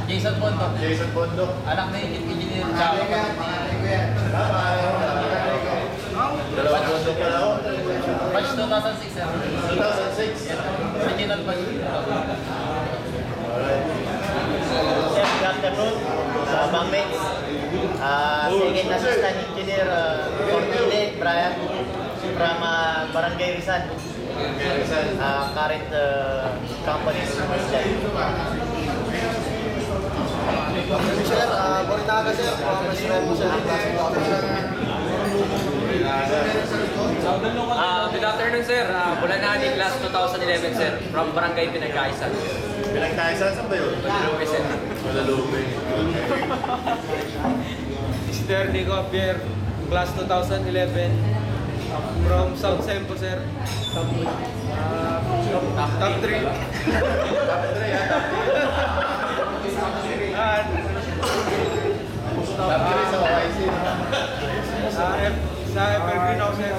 Jason Bondo. Jason Bondo. Anak ni Engineer Chavo. Dalawang Bondo pala ako. Batch 2006, sir. 2006. Original batch. Sir, good afternoon sa Bangmates. Second Assistant Engineer Cortile Brian from Barangay Rizal. Current company is Sir, Boritaga sir, Promise Remo sir, Classic Officer. Good afternoon, sir. Bulanani, class 2011, sir. From Barangay Pinagkaisan. Pinagkaisan, saan ba yun? Guadalupe, sir. Guadalupe. Mr. Nico Pierre, class 2011, from South Sempo, sir. Top 3. Top 3 ha, top 3. Top 3 sa YC. Sa Evergreen ako, sir.